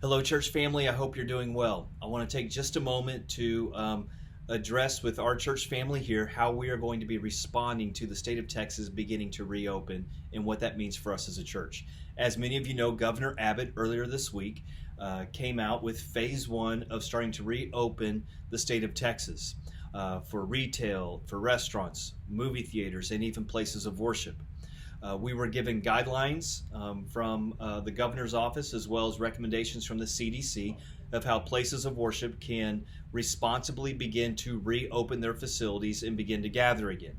Hello, church family. I hope you're doing well. I want to take just a moment to address with our church family here how we are going to be responding to the state of Texas beginning to reopen and what that means for us as a church. As many of you know, Governor Abbott earlier this week came out with phase one of starting to reopen the state of Texas for retail, for restaurants, movie theaters, and even places of worship. We were given guidelines from the governor's office as well as recommendations from the CDC of how places of worship can responsibly begin to reopen their facilities and begin to gather again.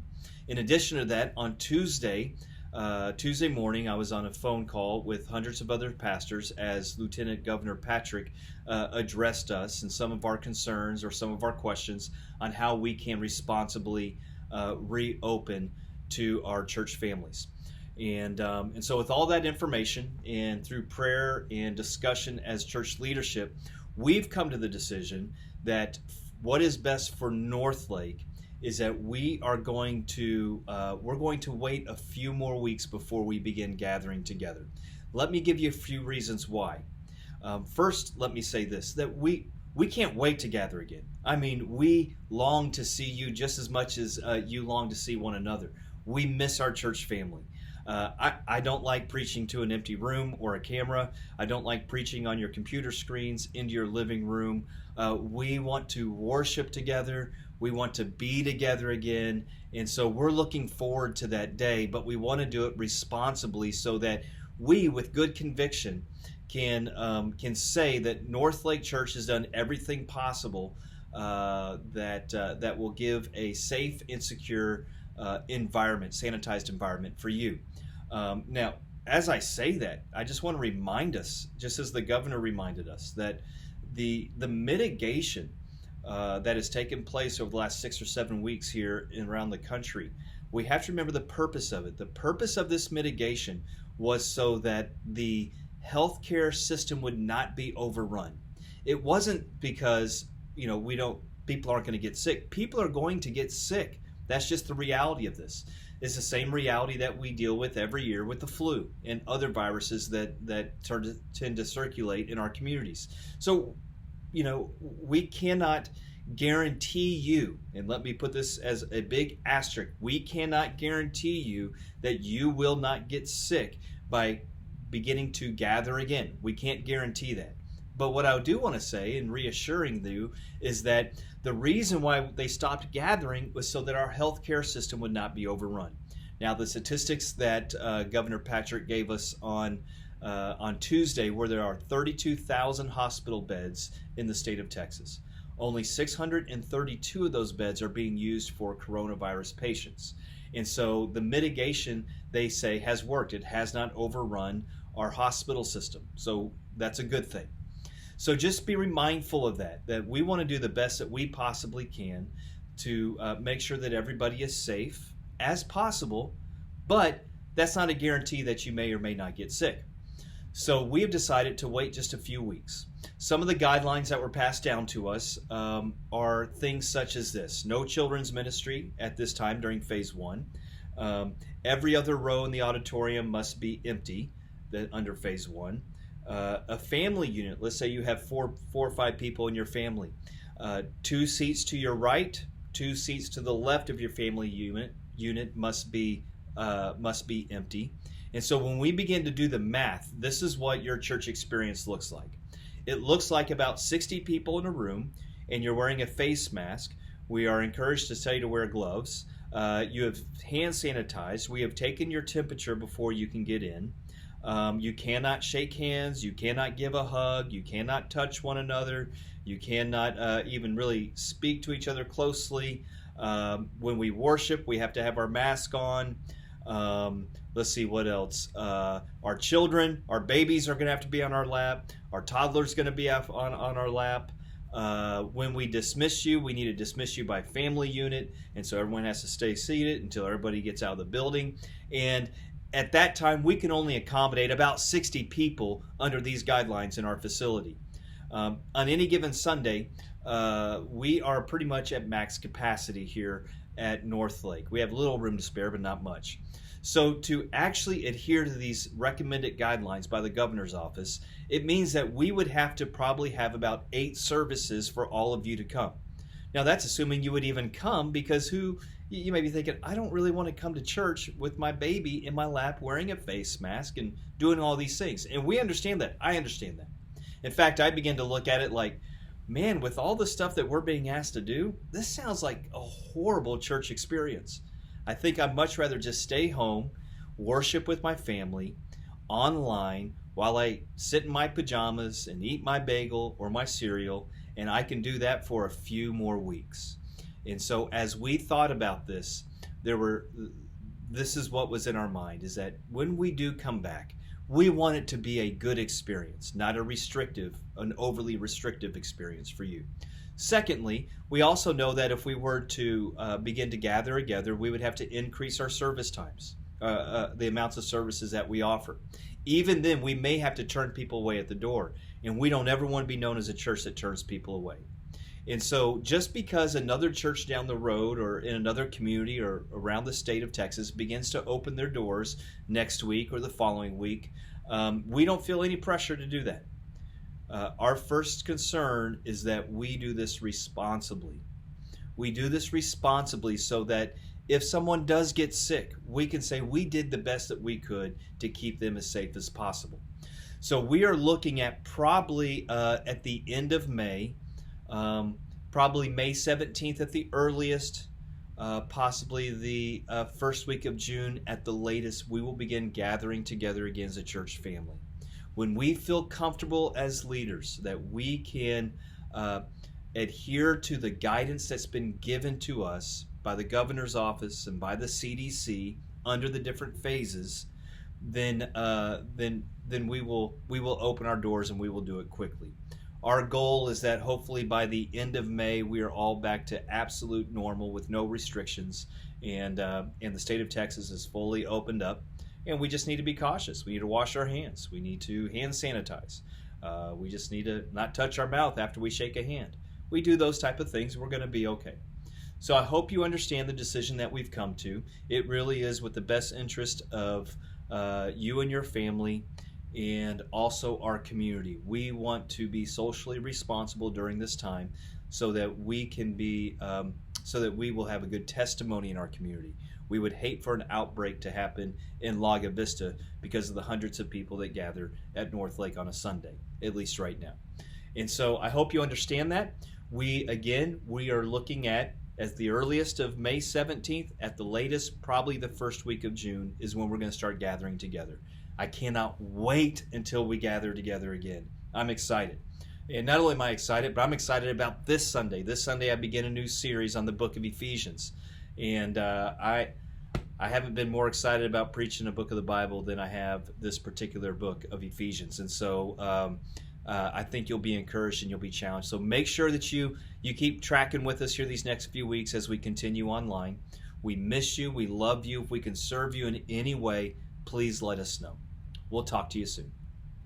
In addition to that, on Tuesday morning, I was on a phone call with hundreds of other pastors as Lieutenant Governor Patrick addressed us and some of our concerns or some of our questions on how we can responsibly reopen to our church families. And so with all that information and through prayer and discussion as church leadership, we've come to the decision that what is best for Northlake is that we're going to wait a few more weeks before we begin gathering together. Let me give you a few reasons why. First, let me say this, that we can't wait to gather again. I mean, we long to see you just as much as you long to see one another. We miss our church family. I don't like preaching to an empty room or a camera. I don't like preaching on your computer screens into your living room. We want to worship together. We want to be together again. And so we're looking forward to that day, but we want to do it responsibly so that we, with good conviction, can say that Northlake Church has done everything possible that will give a safe and secure environment, sanitized environment for you. Now, as I say that, I just want to remind us, just as the governor reminded us, that the mitigation that has taken place over the last 6 or 7 weeks here and around the country, we have to remember the purpose of it. The purpose of this mitigation was so that the healthcare system would not be overrun. It wasn't because, people aren't going to get sick. People are going to get sick. That's just the reality of this. It's the same reality that we deal with every year with the flu and other viruses that tend to circulate in our communities. So, we cannot guarantee you, and let me put this as a big asterisk, we cannot guarantee you that you will not get sick by beginning to gather again. We can't guarantee that. But what I do want to say, and reassuring you, is that the reason why they stopped gathering was so that our healthcare system would not be overrun. Now, the statistics that Governor Patrick gave us on Tuesday were there are 32,000 hospital beds in the state of Texas. Only 632 of those beds are being used for coronavirus patients. And so the mitigation, they say, has worked. It has not overrun our hospital system. So that's a good thing. So just be mindful of that we want to do the best that we possibly can to make sure that everybody is safe as possible, but that's not a guarantee that you may or may not get sick. So we have decided to wait just a few weeks. Some of the guidelines that were passed down to us are things such as this: no children's ministry at this time during phase one. Every other row in the auditorium must be empty under phase one. A family unit, let's say you have four or five people in your family, 2 seats to your right, 2 seats to the left of your family unit must be empty. And so when we begin to do the math, this is what your church experience looks like. It looks like about 60 people in a room, and you're wearing a face mask. We are encouraged to tell you to wear gloves. You have hand sanitized. We have taken your temperature before you can get in. You cannot shake hands, you cannot give a hug, you cannot touch one another, you cannot even really speak to each other closely. When we worship, we have to have our mask on. Let's see what else. Our children, our babies are going to have to be on our lap. Our toddler's going to be on our lap. When we dismiss you, we need to dismiss you by family unit, and so everyone has to stay seated until everybody gets out of the building. And at that time, we can only accommodate about 60 people under these guidelines in our facility. On any given Sunday, we are pretty much at max capacity here at Northlake. We have little room to spare, but not much. So to actually adhere to these recommended guidelines by the governor's office, it means that we would have to probably have about 8 services for all of you to come. Now that's assuming you would even come, because you may be thinking, I don't really want to come to church with my baby in my lap wearing a face mask and doing all these things. And we understand that. I understand that. In fact, I begin to look at it like, man, with all the stuff that we're being asked to do, this sounds like a horrible church experience. I think I'd much rather just stay home, worship with my family, online, while I sit in my pajamas and eat my bagel or my cereal, and I can do that for a few more weeks. And so as we thought about this, this is what was in our mind, is that when we do come back, we want it to be a good experience, not an overly restrictive experience for you. Secondly, we also know that if we were to begin to gather together, we would have to increase our service times, the amounts of services that we offer. Even then, we may have to turn people away at the door, and we don't ever want to be known as a church that turns people away. And so just because another church down the road or in another community or around the state of Texas begins to open their doors next week or the following week, we don't feel any pressure to do that. Our first concern is that we do this responsibly. We do this responsibly so that if someone does get sick, we can say we did the best that we could to keep them as safe as possible. So we are looking at probably at the end of May, probably May 17th at the earliest, possibly the first week of June at the latest, we will begin gathering together again as a church family. When we feel comfortable as leaders that we can adhere to the guidance that's been given to us by the governor's office and by the CDC under the different phases, then we will open our doors, and we will do it quickly. Our goal is that hopefully by the end of May, we are all back to absolute normal with no restrictions, and the state of Texas is fully opened up. And we just need to be cautious. We need to wash our hands. We need to hand sanitize. We just need to not touch our mouth after we shake a hand. We do those type of things, we're going to be okay. So I hope you understand the decision that we've come to. It really is with the best interest of you and your family, and also our community. We want to be socially responsible during this time so that we can be, so that we will have a good testimony in our community. We would hate for an outbreak to happen in Laga Vista because of the hundreds of people that gather at North Lake on a Sunday, at least right now. And so I hope you understand that. We are looking at, as the earliest of May 17th, at the latest, probably the first week of June is when we're going to start gathering together. I cannot wait until we gather together again. I'm excited. And not only am I excited, but I'm excited about this Sunday. This Sunday I begin a new series on the book of Ephesians. And I haven't been more excited about preaching a book of the Bible than I have this particular book of Ephesians. And so I think you'll be encouraged and you'll be challenged. So make sure that you keep tracking with us here these next few weeks as we continue online. We miss you. We love you. If we can serve you in any way, please let us know. We'll talk to you soon.